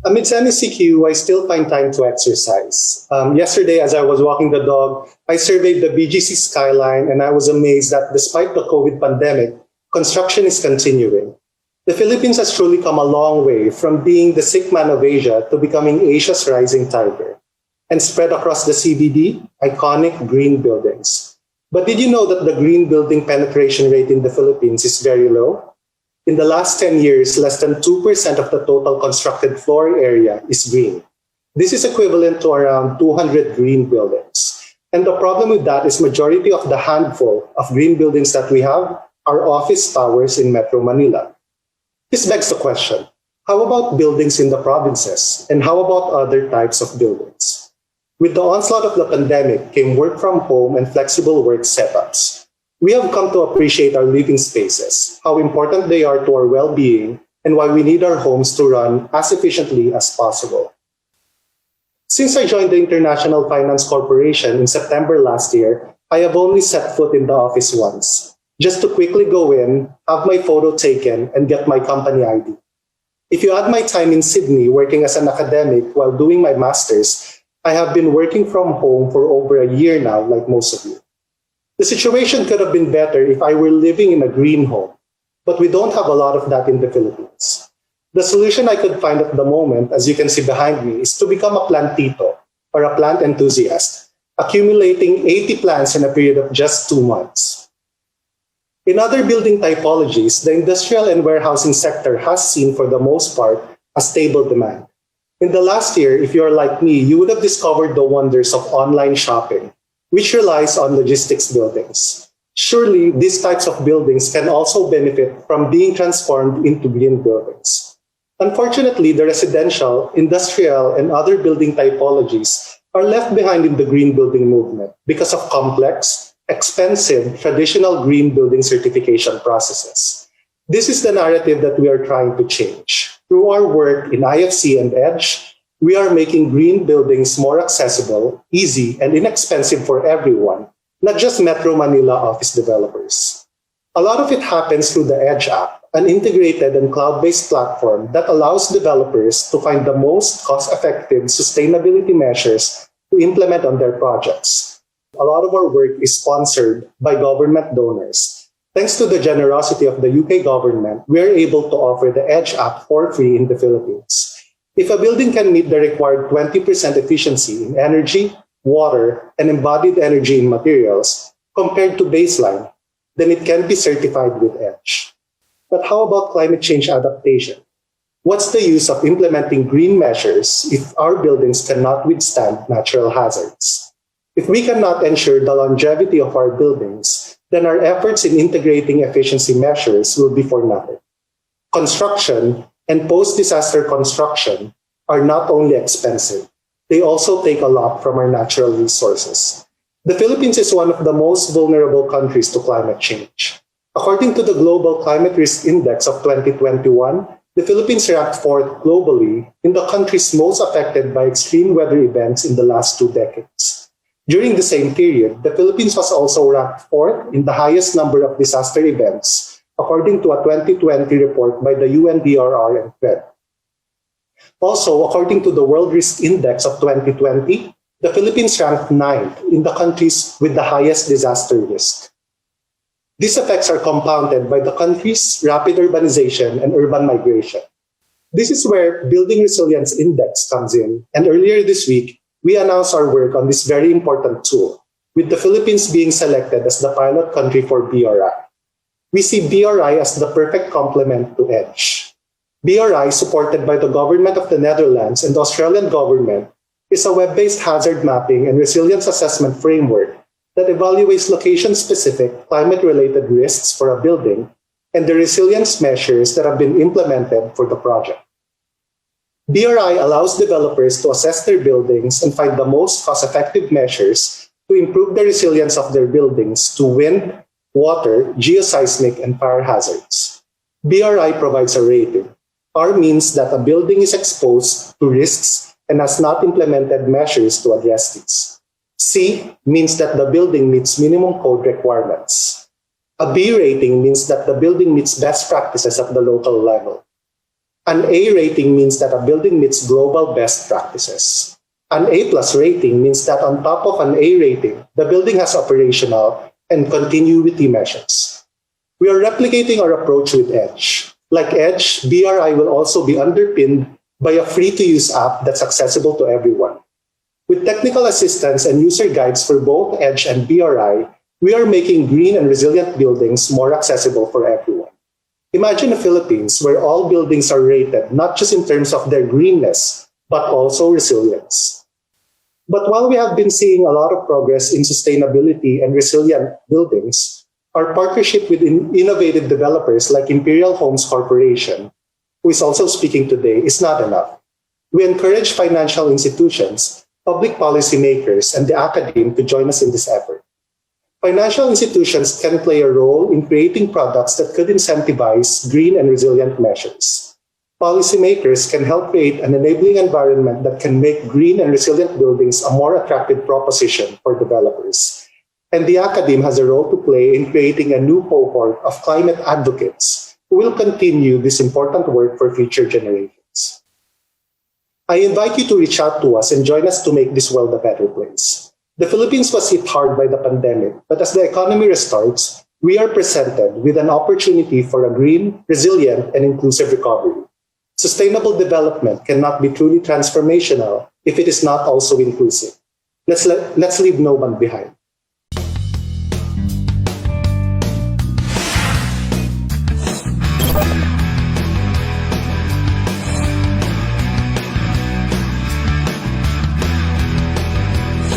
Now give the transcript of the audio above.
Amidst MECQ, I still find time to exercise. Yesterday, as I was walking the dog, I surveyed the BGC skyline and I was amazed that despite the COVID pandemic, construction is continuing. The Philippines has truly come a long way from being the sick man of Asia to becoming Asia's rising tiger. And spread across the CBD, iconic green buildings. But did you know that the green building penetration rate in the Philippines is very low? In the last 10 years, less than 2% of the total constructed floor area is green. This is equivalent to around 200 green buildings. And the problem with that is majority of the handful of green buildings that we have are office towers in Metro Manila. This begs the question, how about buildings in the provinces? And how about other types of buildings? With the onslaught of the pandemic came work from home and flexible work setups. We have come to appreciate our living spaces, how important they are to our well-being, and why we need our homes to run as efficiently as possible. Since I joined the International Finance Corporation in September last year, I have only set foot in the office once, just to quickly go in, have my photo taken, and get my company ID. If you add my time in Sydney working as an academic while doing my master's, I have been working from home for over a year now, like most of you. The situation could have been better if I were living in a green home, but we don't have a lot of that in the Philippines. The solution I could find at the moment, as you can see behind me, is to become a plantito, or a plant enthusiast, accumulating 80 plants in a period of just 2 months. In other building typologies, the industrial and warehousing sector has seen, for the most part, a stable demand. In the last year, if you're like me, you would have discovered the wonders of online shopping, which relies on logistics buildings. Surely, these types of buildings can also benefit from being transformed into green buildings. Unfortunately, the residential, industrial, and other building typologies are left behind in the green building movement because of complex, expensive, traditional green building certification processes. This is the narrative that we are trying to change. Through our work in IFC and EDGE, we are making green buildings more accessible, easy, and inexpensive for everyone, not just Metro Manila office developers. A lot of it happens through the EDGE app, an integrated and cloud-based platform that allows developers to find the most cost-effective sustainability measures to implement on their projects. A lot of our work is sponsored by government donors. Thanks to the generosity of the UK government, we are able to offer the EDGE app for free in the Philippines. If a building can meet the required 20% efficiency in energy, water, and embodied energy in materials compared to baseline, then it can be certified with EDGE. But how about climate change adaptation? What's the use of implementing green measures if our buildings cannot withstand natural hazards? If we cannot ensure the longevity of our buildings, then our efforts in integrating efficiency measures will be for nothing. Construction and post-disaster construction are not only expensive, they also take a lot from our natural resources. The Philippines is one of the most vulnerable countries to climate change. According to the Global Climate Risk Index of 2021, the Philippines ranked fourth globally in the countries most affected by extreme weather events in the last 2 decades. During the same period, the Philippines was also ranked fourth in the highest number of disaster events, according to a 2020 report by the UNDRR and FED. Also, according to the World Risk Index of 2020, the Philippines ranked 9th in the countries with the highest disaster risk. These effects are compounded by the country's rapid urbanization and urban migration. This is where Building Resilience Index comes in, and earlier this week, we announced our work on this very important tool, with the Philippines being selected as the pilot country for BRI. We see BRI as the perfect complement to EDGE. BRI, supported by the government of the Netherlands and the Australian government, is a web-based hazard mapping and resilience assessment framework that evaluates location-specific climate-related risks for a building and the resilience measures that have been implemented for the project. BRI allows developers to assess their buildings and find the most cost-effective measures to improve the resilience of their buildings to wind, water, geoseismic, and fire hazards. BRI provides a rating. R means that a building is exposed to risks and has not implemented measures to address these. C means that the building meets minimum code requirements. A B rating means that the building meets best practices at the local level. An A rating means that a building meets global best practices. An A plus rating means that on top of an A rating, the building has operational and continuity measures. We are replicating our approach with Edge. Like Edge, BRI will also be underpinned by a free-to-use app that's accessible to everyone. With technical assistance and user guides for both Edge and BRI, we are making green and resilient buildings more accessible for everyone. Imagine the Philippines where all buildings are rated not just in terms of their greenness, but also resilience. But while we have been seeing a lot of progress in sustainability and resilient buildings, our partnership with innovative developers like Imperial Homes Corporation, who is also speaking today, is not enough. We encourage financial institutions, public policymakers, and the academe to join us in this effort. Financial institutions can play a role in creating products that could incentivize green and resilient measures. Policymakers can help create an enabling environment that can make green and resilient buildings a more attractive proposition for developers. And the academe has a role to play in creating a new cohort of climate advocates who will continue this important work for future generations. I invite you to reach out to us and join us to make this world a better place. The Philippines was hit hard by the pandemic, but as the economy restarts, we are presented with an opportunity for a green, resilient, and inclusive recovery. Sustainable development cannot be truly transformational if it is not also inclusive. Let's leave no one behind.